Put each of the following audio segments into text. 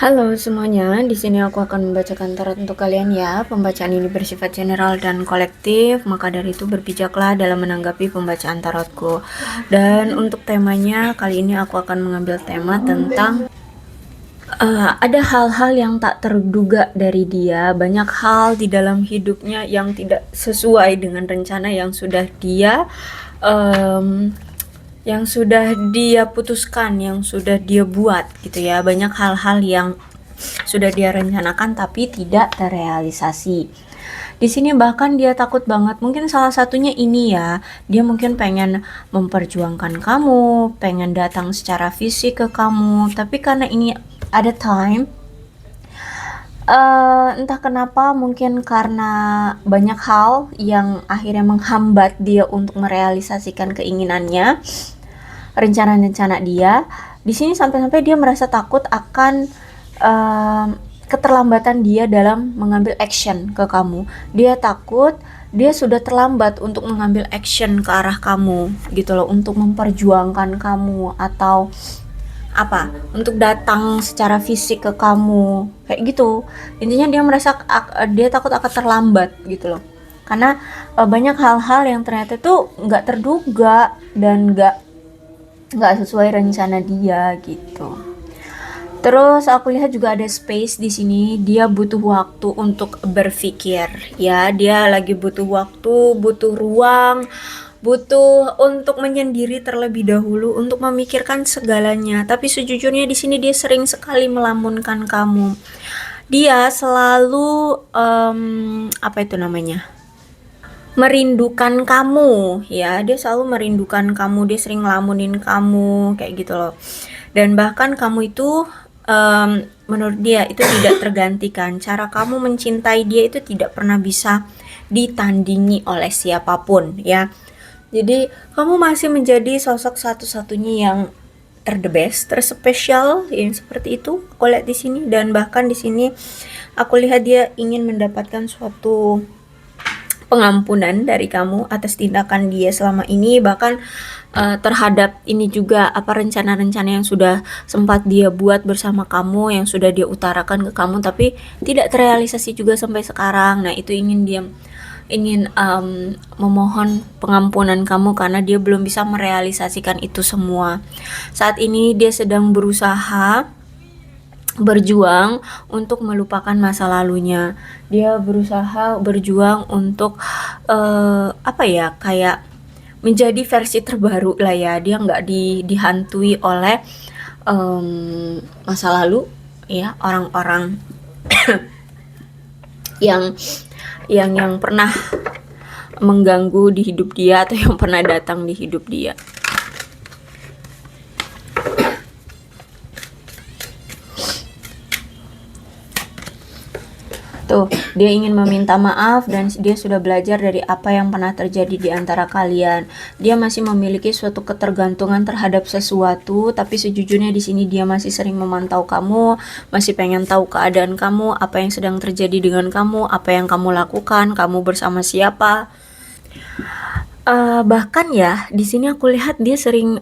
Halo semuanya, di sini aku akan membacakan tarot untuk kalian ya. Pembacaan ini bersifat general dan kolektif, maka dari itu berbijaklah dalam menanggapi pembacaan tarotku. Dan untuk temanya, kali ini aku akan mengambil tema tentang ada hal-hal yang tak terduga dari dia. Banyak hal di dalam hidupnya yang tidak sesuai dengan rencana em, yang sudah dia putuskan, yang sudah dia buat gitu ya. Banyak hal-hal yang sudah dia rencanakan tapi tidak terrealisasi. Di sini bahkan dia takut banget. Mungkin salah satunya ini ya. Dia mungkin pengen memperjuangkan kamu, pengen datang secara fisik ke kamu, tapi karena ini ada time, entah kenapa, mungkin karena banyak hal yang akhirnya menghambat dia untuk merealisasikan keinginannya, rencana-rencana dia. Di sini sampai-sampai dia merasa takut akan keterlambatan dia dalam mengambil action ke kamu. Dia takut dia sudah terlambat untuk mengambil action ke arah kamu gitu loh, untuk memperjuangkan kamu atau apa, untuk datang secara fisik ke kamu kayak gitu. Intinya dia merasa dia takut akan terlambat gitu loh, karena banyak hal-hal yang ternyata tuh nggak terduga dan nggak sesuai rencana dia gitu. Terus aku lihat juga ada space di sini. Dia butuh waktu untuk berpikir, ya. Dia lagi butuh waktu, butuh ruang, butuh untuk menyendiri terlebih dahulu untuk memikirkan segalanya. Tapi sejujurnya di sini dia sering sekali melamunkan kamu. Dia selalu apa itu namanya? Merindukan kamu, ya. Dia selalu merindukan kamu, dia sering ngelamunin kamu kayak gitu loh. Dan bahkan kamu itu menurut dia itu tidak tergantikan. Cara kamu mencintai dia itu tidak pernah bisa ditandingi oleh siapapun, ya. Jadi kamu masih menjadi sosok satu-satunya yang the best, terspesial yang seperti itu. Aku lihat di sini, dan bahkan di sini aku lihat dia ingin mendapatkan suatu pengampunan dari kamu atas tindakan dia selama ini, bahkan terhadap ini juga, apa, rencana-rencana yang sudah sempat dia buat bersama kamu, yang sudah dia utarakan ke kamu tapi tidak terrealisasi juga sampai sekarang. Nah, itu ingin memohon pengampunan kamu karena dia belum bisa merealisasikan itu semua. Saat ini dia sedang berusaha berjuang untuk melupakan masa lalunya. Dia berusaha berjuang untuk apa ya, kayak menjadi versi terbaru lah ya. Dia nggak dihantui oleh masa lalu, ya, orang-orang yang yang pernah mengganggu di hidup dia atau yang pernah datang di hidup dia. Tuh, dia ingin meminta maaf dan dia sudah belajar dari apa yang pernah terjadi di antara kalian. Dia masih memiliki suatu ketergantungan terhadap sesuatu, tapi sejujurnya di sini dia masih sering memantau kamu, masih pengen tahu keadaan kamu, apa yang sedang terjadi dengan kamu, apa yang kamu lakukan, kamu bersama siapa. Bahkan ya, di sini aku lihat dia sering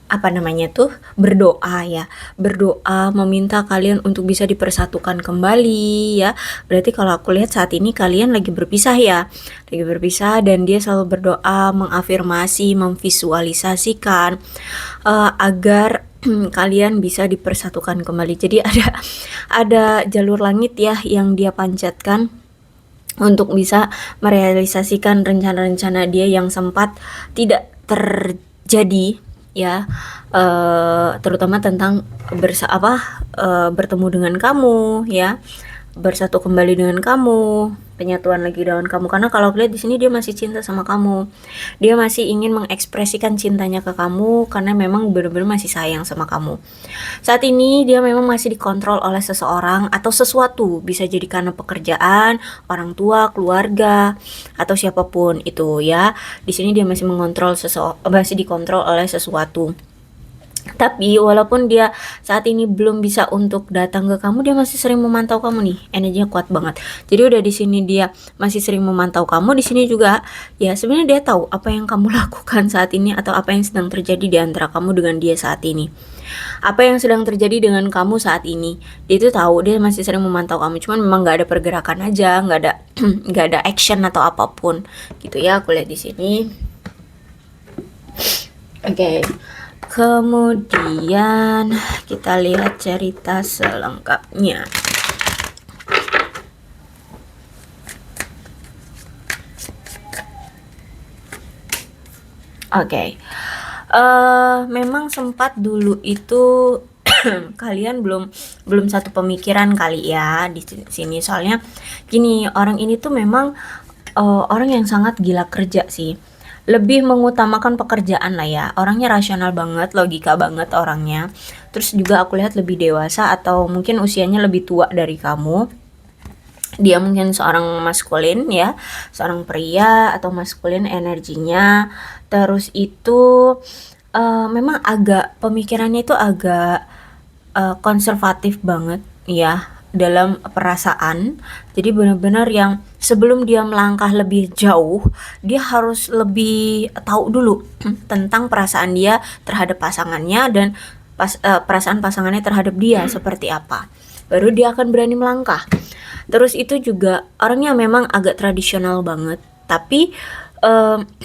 apa namanya tuh, berdoa ya, berdoa meminta kalian untuk bisa dipersatukan kembali ya. Berarti kalau aku lihat saat ini kalian lagi berpisah ya, lagi berpisah, dan dia selalu berdoa, mengafirmasi, memvisualisasikan agar kalian bisa dipersatukan kembali. Jadi ada jalur langit ya yang dia panjatkan untuk bisa merealisasikan rencana-rencana dia yang sempat tidak terjadi, ya, terutama tentang bertemu dengan kamu, ya, bersatu kembali dengan kamu, penyatuan lagi dengan kamu. Karena kalau lihat di sini dia masih cinta sama kamu, dia masih ingin mengekspresikan cintanya ke kamu karena memang benar-benar masih sayang sama kamu. Saat ini dia memang masih dikontrol oleh seseorang atau sesuatu, bisa jadi karena pekerjaan, orang tua, keluarga, atau siapapun itu ya. Di sini dia masih masih dikontrol oleh sesuatu. Tapi walaupun dia saat ini belum bisa untuk datang ke kamu, dia masih sering memantau kamu nih. Energinya kuat banget. Jadi udah di sini dia masih sering memantau kamu, di sini juga ya sebenarnya dia tahu apa yang kamu lakukan saat ini atau apa yang sedang terjadi di antara kamu dengan dia saat ini. Apa yang sedang terjadi dengan kamu saat ini, dia itu tahu, dia masih sering memantau kamu, cuman memang nggak ada pergerakan aja, nggak ada nggak ada action atau apapun gitu ya, aku lihat di sini. Oke. Kemudian kita lihat cerita selengkapnya. Oke. Memang sempat dulu itu kalian belum satu pemikiran kali ya di sini. Soalnya gini, orang ini tuh memang orang yang sangat gila kerja sih. Lebih mengutamakan pekerjaan lah ya. Orangnya rasional banget, logika banget orangnya. Terus juga aku lihat lebih dewasa atau mungkin usianya lebih tua dari kamu. Dia mungkin seorang maskulin ya, seorang pria atau maskulin energinya. Terus itu memang agak pemikirannya itu agak konservatif banget ya dalam perasaan. Jadi benar-benar yang sebelum dia melangkah lebih jauh, dia harus lebih tahu dulu tentang perasaan dia terhadap pasangannya dan perasaan pasangannya terhadap dia seperti apa. Baru dia akan berani melangkah. Terus itu juga orangnya memang agak tradisional banget, tapi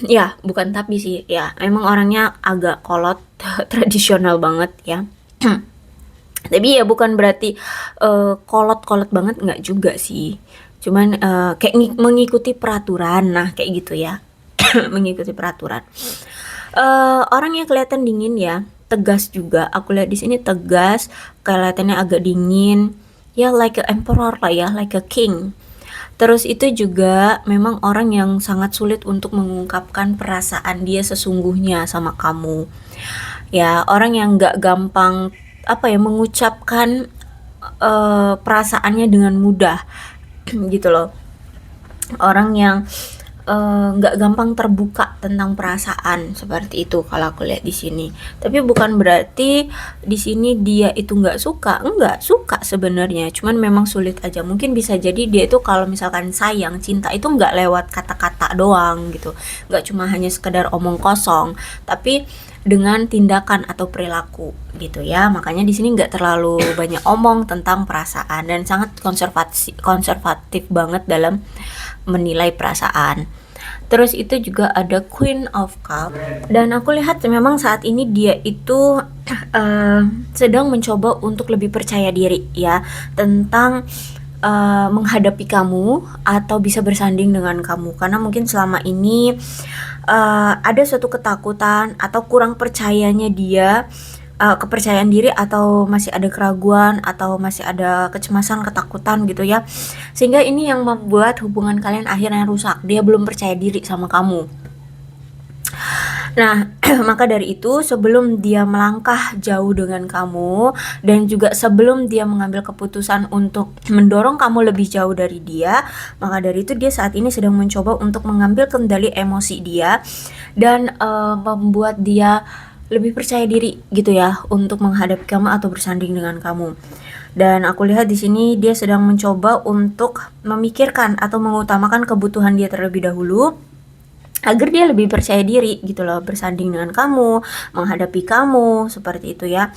ya bukan tapi sih ya, memang orangnya agak kolot tradisional banget ya. Tapi ya bukan berarti kolot-kolot banget, nggak juga sih. Cuman kayak mengikuti peraturan, nah kayak gitu ya. Mengikuti peraturan. Orang yang kelihatan dingin ya, tegas juga. Aku lihat di sini tegas, kelihatannya agak dingin. Ya like a emperor lah ya, like a king. Terus itu juga memang orang yang sangat sulit untuk mengungkapkan perasaan dia sesungguhnya sama kamu. Ya, orang yang nggak gampang apa ya mengucapkan perasaannya dengan mudah gitu loh. Orang yang nggak gampang terbuka tentang perasaan seperti itu kalau aku lihat di sini. Tapi bukan berarti di sini dia itu nggak suka sebenarnya. Cuman memang sulit aja. Mungkin bisa jadi dia itu kalau misalkan sayang, cinta itu nggak lewat kata-kata doang gitu. Nggak cuma hanya sekedar omong kosong, tapi dengan tindakan atau perilaku gitu ya. Makanya di sini nggak terlalu banyak omong tentang perasaan dan sangat konservatif banget dalam menilai perasaan. Terus itu juga ada Queen of Cup dan aku lihat memang saat ini dia itu sedang mencoba untuk lebih percaya diri ya tentang menghadapi kamu atau bisa bersanding dengan kamu, karena mungkin selama ini ada suatu ketakutan atau kurang percayanya dia, kepercayaan diri atau masih ada keraguan atau masih ada kecemasan, ketakutan gitu ya. Sehingga ini yang membuat hubungan kalian akhirnya rusak. Dia belum percaya diri sama kamu. Nah, maka dari itu sebelum dia melangkah jauh dengan kamu dan juga sebelum dia mengambil keputusan untuk mendorong kamu lebih jauh dari dia, maka dari itu dia saat ini sedang mencoba untuk mengambil kendali emosi dia dan membuat dia lebih percaya diri gitu ya untuk menghadapi kamu atau bersanding dengan kamu. Dan aku lihat di sini dia sedang mencoba untuk memikirkan atau mengutamakan kebutuhan dia terlebih dahulu agar dia lebih percaya diri gitu loh, bersanding dengan kamu, menghadapi kamu seperti itu ya.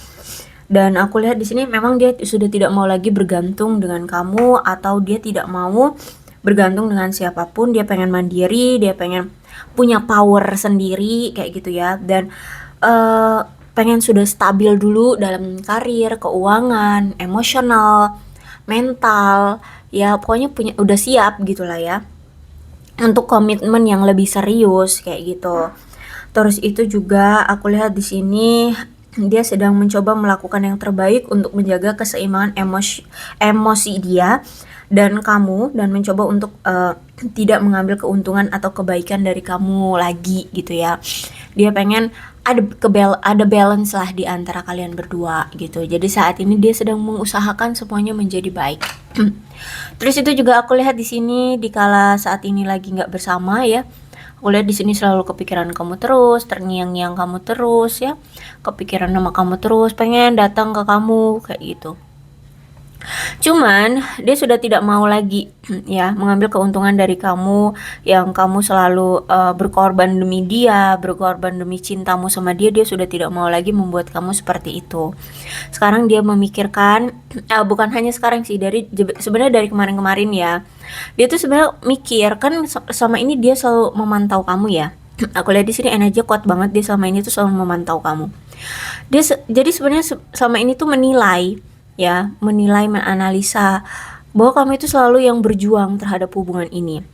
Dan aku lihat di sini memang dia sudah tidak mau lagi bergantung dengan kamu atau dia tidak mau bergantung dengan siapapun. Dia pengen mandiri, dia pengen punya power sendiri kayak gitu ya. Dan pengen sudah stabil dulu dalam karir, keuangan, emosional, mental, ya pokoknya udah siap gitulah ya untuk komitmen yang lebih serius kayak gitu. Terus itu juga aku lihat di sini dia sedang mencoba melakukan yang terbaik untuk menjaga keseimbangan emosi dia dan kamu, dan mencoba untuk tidak mengambil keuntungan atau kebaikan dari kamu lagi gitu ya. Dia pengen ada balance lah di antara kalian berdua gitu. Jadi saat ini dia sedang mengusahakan semuanya menjadi baik. Terus itu juga aku lihat di sini dikala saat ini lagi nggak bersama ya. Aku lihat di sini selalu kepikiran kamu terus, terngiang-ngiang kamu terus ya, kepikiran nama kamu terus, pengen datang ke kamu kayak gitu. Cuman dia sudah tidak mau lagi ya mengambil keuntungan dari kamu yang kamu selalu berkorban demi dia, berkorban demi cintamu sama dia. Dia sudah tidak mau lagi membuat kamu seperti itu. Sekarang dia memikirkan, bukan hanya sekarang sih, sebenarnya dari kemarin-kemarin ya. Dia tuh sebenarnya mikir kan sama ini dia selalu memantau kamu ya. Aku lihat di sini energi kuat banget, dia selama ini tuh selalu memantau kamu. Jadi sebenarnya selama ini tuh menilai ya, menganalisa bahwa kamu itu selalu yang berjuang terhadap hubungan ini.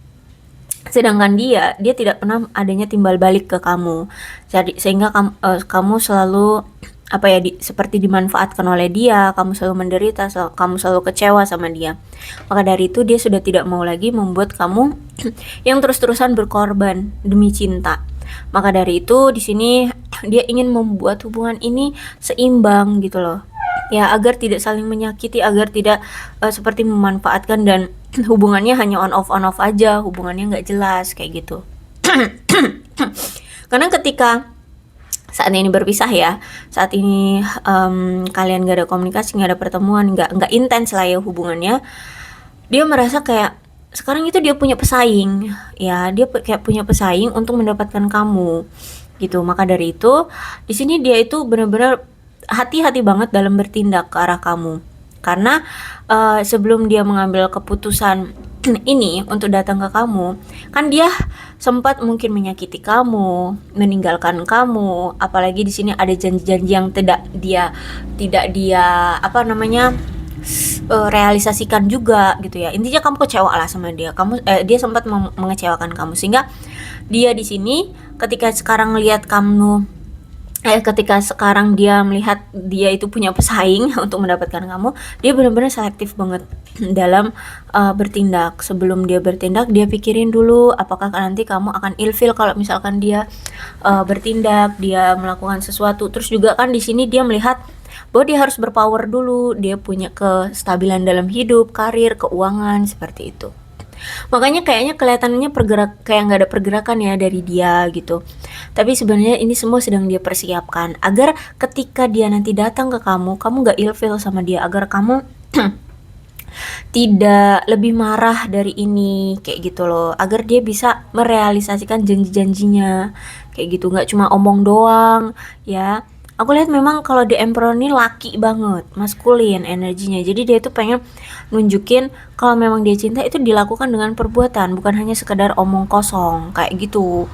Sedangkan dia tidak pernah adanya timbal balik ke kamu. Jadi sehingga kamu selalu seperti dimanfaatkan oleh dia, kamu selalu menderita, kamu selalu kecewa sama dia. Maka dari itu dia sudah tidak mau lagi membuat kamu yang terus-terusan berkorban demi cinta. Maka dari itu di sini dia ingin membuat hubungan ini seimbang gitu loh. Ya, agar tidak saling menyakiti, agar tidak seperti memanfaatkan dan hubungannya hanya on off aja, hubungannya nggak jelas kayak gitu. Karena ketika saat ini berpisah ya, saat ini kalian gak ada komunikasi, gak ada pertemuan, nggak intens lah ya hubungannya, dia merasa kayak sekarang itu dia punya pesaing ya, dia kayak punya pesaing untuk mendapatkan kamu gitu. Maka dari itu di sini dia itu benar-benar hati-hati banget dalam bertindak ke arah kamu, karena sebelum dia mengambil keputusan ini untuk datang ke kamu, kan dia sempat mungkin menyakiti kamu, meninggalkan kamu, apalagi di sini ada janji-janji yang tidak dia realisasikan juga gitu ya. Intinya kamu kecewa lah sama dia, dia sempat mengecewakan kamu, sehingga dia di sini ketika sekarang dia melihat dia itu punya pesaing untuk mendapatkan kamu, dia benar-benar selektif banget dalam bertindak. Sebelum dia bertindak, dia pikirin dulu apakah nanti kamu akan ilfil kalau misalkan dia bertindak, dia melakukan sesuatu. Terus juga kan di sini dia melihat bahwa dia harus berpower dulu, dia punya kestabilan dalam hidup, karir, keuangan, seperti itu. Makanya kayaknya kelihatannya kayak nggak ada pergerakan ya dari dia gitu. Tapi sebenarnya ini semua sedang dia persiapkan agar ketika dia nanti datang ke kamu nggak ilfeel sama dia, agar kamu tidak lebih marah dari ini kayak gitu loh, agar dia bisa merealisasikan janji-janjinya kayak gitu, nggak cuma omong doang ya. Aku lihat memang kalau di Emperor ini laki banget, maskulin energinya. Jadi dia tuh pengen nunjukin kalau memang dia cinta itu dilakukan dengan perbuatan, bukan hanya sekedar omong kosong kayak gitu.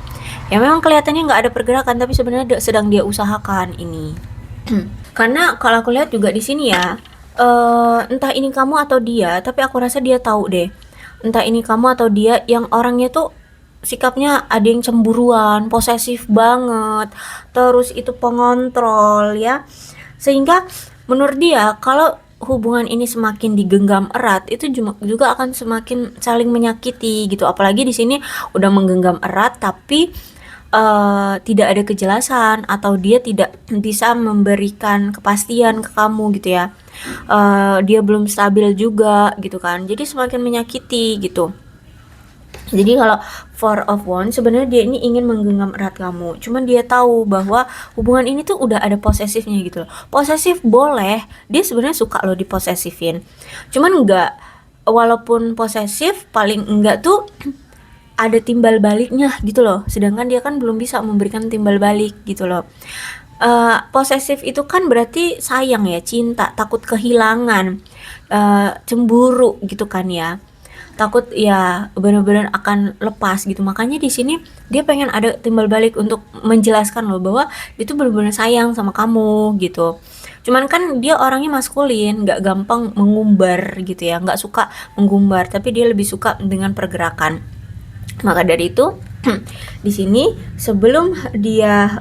Ya memang kelihatannya nggak ada pergerakan, tapi sebenarnya sedang dia usahakan ini. Karena kalau aku lihat juga di sini ya, entah ini kamu atau dia, tapi aku rasa dia tahu deh. Entah ini kamu atau dia yang orangnya tuh sikapnya ada yang cemburuan, posesif banget, terus itu pengontrol ya. Sehingga menurut dia kalau hubungan ini semakin digenggam erat, itu juga akan semakin saling menyakiti gitu. Apalagi di sini udah menggenggam erat tapi tidak ada kejelasan, atau dia tidak bisa memberikan kepastian ke kamu gitu ya. Dia belum stabil juga gitu kan. Jadi semakin menyakiti gitu. Jadi kalau Four of Wands sebenarnya dia ini ingin menggenggam erat kamu, cuman dia tahu bahwa hubungan ini tuh udah ada posesifnya gitu loh. Posesif boleh, dia sebenarnya suka loh diposesifin, cuman walaupun posesif paling enggak tuh ada timbal baliknya gitu loh, sedangkan dia kan belum bisa memberikan timbal balik gitu loh. Posesif itu kan berarti sayang ya, cinta, takut kehilangan, cemburu gitu kan ya, takut ya benar-benar akan lepas gitu. Makanya di sini dia pengen ada timbal balik untuk menjelaskan loh bahwa dia tuh benar-benar sayang sama kamu gitu. Cuman kan dia orangnya maskulin, nggak gampang mengumbar gitu ya, nggak suka menggumbar, tapi dia lebih suka dengan pergerakan. Maka dari itu di sini sebelum dia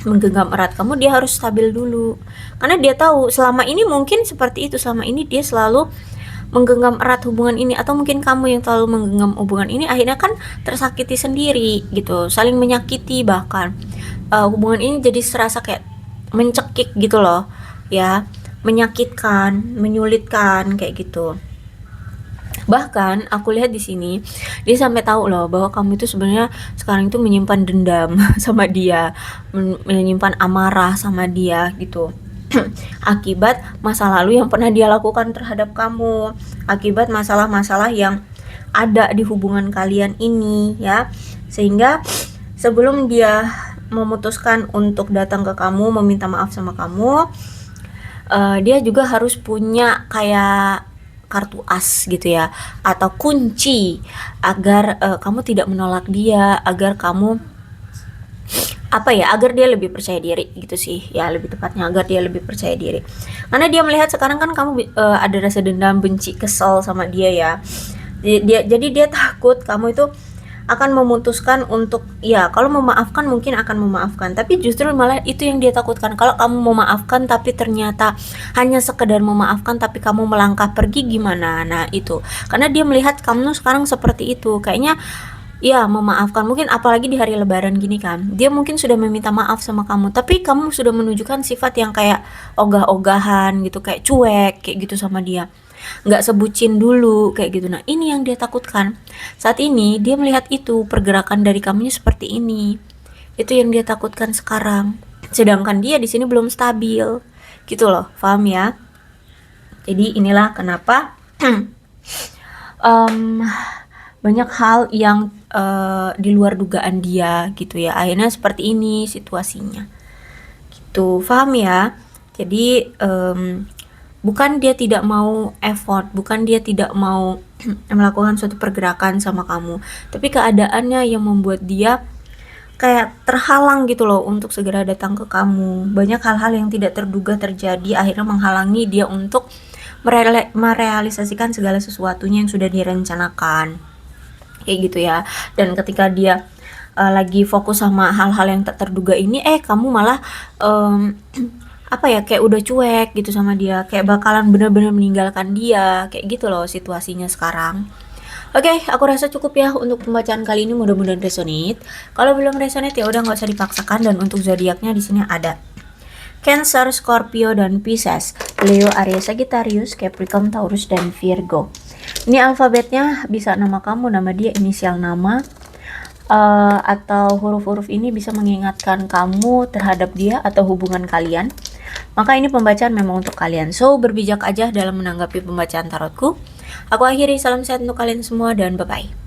menggenggam erat kamu, dia harus stabil dulu, karena dia tahu selama ini mungkin seperti itu, selama ini dia selalu menggenggam erat hubungan ini, atau mungkin kamu yang terlalu menggenggam hubungan ini, akhirnya kan tersakiti sendiri gitu, saling menyakiti, bahkan hubungan ini jadi serasa kayak mencekik gitu loh ya, menyakitkan, menyulitkan kayak gitu. Bahkan aku lihat di sini dia sampai tahu loh bahwa kamu itu sebenarnya sekarang itu menyimpan dendam sama dia, menyimpan amarah sama dia gitu. Akibat masa lalu yang pernah dia lakukan terhadap kamu, akibat masalah-masalah yang ada di hubungan kalian ini ya. Sehingga sebelum dia memutuskan untuk datang ke kamu meminta maaf sama kamu, dia juga harus punya kayak kartu as gitu ya, atau kunci agar kamu tidak menolak dia, agar kamu agar dia lebih percaya diri gitu sih ya, lebih tepatnya agar dia lebih percaya diri. Karena dia melihat sekarang kan kamu ada rasa dendam, benci, kesel sama dia ya. Jadi dia takut kamu itu akan memutuskan untuk ya kalau memaafkan mungkin akan memaafkan, tapi justru malah itu yang dia takutkan, kalau kamu memaafkan tapi ternyata hanya sekedar memaafkan tapi kamu melangkah pergi gimana. Nah itu karena dia melihat kamu sekarang seperti itu, kayaknya ya memaafkan, mungkin apalagi di hari lebaran gini kan, dia mungkin sudah meminta maaf sama kamu tapi kamu sudah menunjukkan sifat yang kayak ogah-ogahan gitu, kayak cuek kayak gitu sama dia, nggak sebucin dulu kayak gitu. Nah ini yang dia takutkan saat ini, dia melihat itu pergerakan dari kamunya seperti ini, itu yang dia takutkan sekarang. Sedangkan dia di sini belum stabil gitu loh, paham ya? Jadi inilah kenapa banyak hal yang di luar dugaan dia gitu ya, akhirnya seperti ini situasinya gitu, paham ya? Jadi bukan dia tidak mau effort, bukan dia tidak mau melakukan suatu pergerakan sama kamu, tapi keadaannya yang membuat dia kayak terhalang gitu loh untuk segera datang ke kamu. Banyak hal-hal yang tidak terduga terjadi akhirnya menghalangi dia untuk merealisasikan segala sesuatunya yang sudah direncanakan kayak gitu ya. Dan ketika dia lagi fokus sama hal-hal yang tak terduga ini, kamu malah kayak udah cuek gitu sama dia, kayak bakalan bener-bener meninggalkan dia, kayak gitu loh situasinya sekarang. Oke, aku rasa cukup ya untuk pembacaan kali ini, mudah-mudahan resonate. Kalau belum resonate ya udah nggak usah dipaksakan. Dan untuk zodiaknya di sini ada Cancer, Scorpio, dan Pisces, Leo, Aries, Sagittarius, Capricorn, Taurus, dan Virgo. Ini alfabetnya bisa nama kamu, nama dia, inisial nama, atau huruf-huruf ini bisa mengingatkan kamu terhadap dia atau hubungan kalian. Maka ini pembacaan memang untuk kalian. So, berbijak aja dalam menanggapi pembacaan tarotku. Aku akhiri, salam sehat untuk kalian semua dan bye-bye.